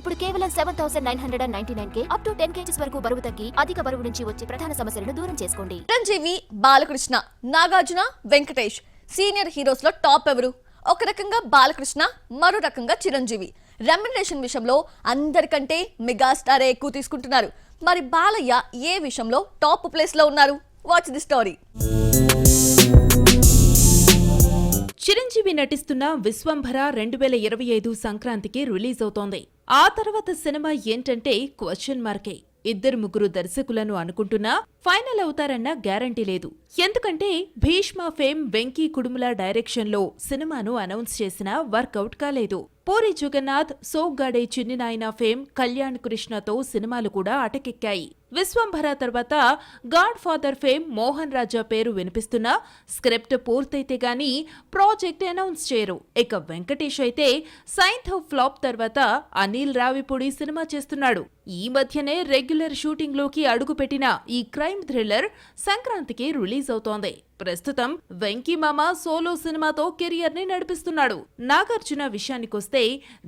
ఇప్పుడు కేవలం 7,999 up to 10 kgs వరకు బరువు తగ్గి అధిక బరువు నుంచి వచ్చే ప్రధాన సమస్యలను దూరం చేసుకోండి. చిరంజీవి, బాలకృష్ణ, నాగార్జున, వెంకటేష్ సీనియర్ హీరోస్ లో టాప్ ఎవరు? ఒక రకంగా బాలకృష్ణ, మరో రకంగా చిరంజీవి. రెమ్యునరేషన్ విషయంలో అందరికంటే మెగాస్టారే ఎక్కువ తీసుకుంటున్నారు. మరి బాలయ్య ఏ విషయంలో టాప్ ప్లేస్ లో ఉన్నారు? Watch the story. చిరంజీవి నటిస్తున్న విశ్వంభర 2025 సంక్రాంతికి రిలీజ్ అవుతోంది. ఆ తర్వాత సినిమా ఏంటంటే క్వశ్చన్ మార్కే. ఇద్దరు ముగ్గురు దర్శకులను అనుకుంటున్నా ఫైనల్ అవుతారన్న గ్యారంటీ లేదు. ఎందుకంటే భీష్మ ఫేమ్ వెంకీ కుడుముల డైరెక్షన్ లో సినిమాను అనౌన్స్ చేసినా వర్కౌట్ కాలేదు. పూరి జగన్నాథ్, సోగ్గాడే చిన్ని నాయన ఫేమ్ కళ్యాణ్ కృష్ణతో సినిమాలు కూడా అటకెక్కాయి. విశ్వంభర తర్వాత గాడ్ ఫాదర్ ఫేమ్ మోహన్ రాజా పేరు వినిపిస్తున్నా స్క్రిప్ట్ పూర్తయితే గానీ ప్రాజెక్ట్ అనౌన్స్ చేయరు. ఇక వెంకటేష్ అయితే సైంథవ్ ఫ్లాప్ తర్వాత అనిల్ రావిపూడి సినిమా చేస్తున్నాడు. ఈ మధ్యనే రెగ్యులర్ షూటింగ్ లోకి అడుగుపెట్టిన ఈ క్రైమ్ థ్రిల్లర్ సంక్రాంతికి రిలీజ్ అవుతోంది. ప్రస్తుతం వెంకీ మామ సోలో సినిమాతో కెరియర్ ని నడిపిస్తున్నాడు. నాగార్జున విషయానికొస్తే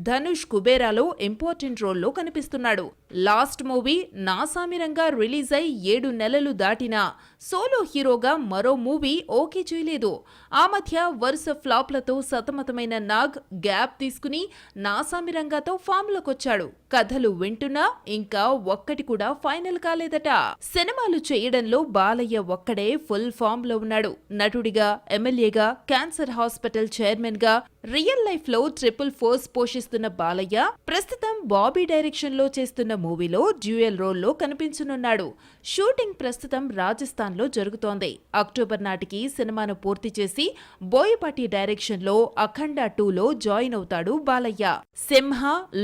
ధనుష్ కుబేరాలో ఇంపార్టెంట్ రోల్లో కనిపిస్తున్నాడు. లాస్ట్ మూవీ నాసామిరంగా రిలీజ్ అయి 7 నెలలు దాటినా సోలో హీరోగా మరో మూవీ ఓకే చేయలేదు. ఆ మధ్య వరుస ఫ్లాప్లతో సతమతమైన నాగ్ గ్యాప్ తీసుకుని నాసామిరంగాతో ఫామ్ లోకొచ్చాడు. కథలు వింటున్నా ఇంకా ఒక్కటి కూడా ఫైనల్ కాలేదట. సినిమాలు చేయడంలో బాలయ్య ఒక్కడే ఫుల్ ఫామ్ లో ఉన్నాడు. నటుడిగా, ఎమ్మెల్యేగా, క్యాన్సర్ హాస్పిటల్ చైర్మన్ గా, రియల్ లైఫ్ లో ట్రిపుల్ ఫోర్స్ పోషిస్తున్న బాలయ్య ప్రస్తుతం బాబీ డైరెక్షన్ లో చేస్తున్న మూవీలో డ్యూయల్ రోల్లో కనిపించనున్నాడు. షూటింగ్ ప్రస్తుతం రాజస్థాన్ లో జరుగుతోంది. అక్టోబర్ నాటికి సినిమాను పూర్తి చేసి బోయపాటి డైరెక్షన్ లో అఖండ 2లో జాయిన్ అవుతాడు బాలయ్య. సింహ,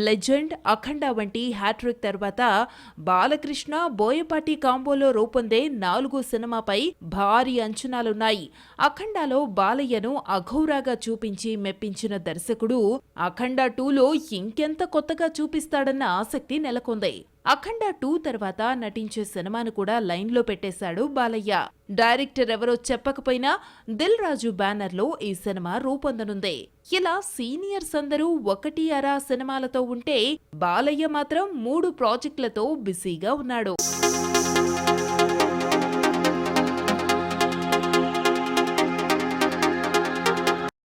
లెజెండ్, అఖండ వంటి హ్యాట్రిక్ తర్వాత బాలకృష్ణ, బోయపాటి కాంబోలో రూపొందే 4వ సినిమాపై భారీ అంచనాలున్నాయి. అఖండాలో బాలయ్యను అఘోరాగా చూపించి మెప్పించిన దర్శకుడు అఖండ 2లో ఇంకెంత కొత్తగా చూపిస్తాడన్న ఆసక్తి నెలకొంది. అఖండ 2 తర్వాత నటించే సినిమాను కూడా లైన్ లో పెట్టేశాడు బాలయ్య. డైరెక్టర్ ఎవరో చెప్పకపోయినా దిల్ రాజు బ్యానర్ లో ఈ సినిమా రూపొందనుంది. ఇలా సీనియర్స్ అందరూ 1 సినిమాలతో ఉంటే బాలయ్య మాత్రం 3 ప్రాజెక్టులతో బిజీగా ఉన్నాడు.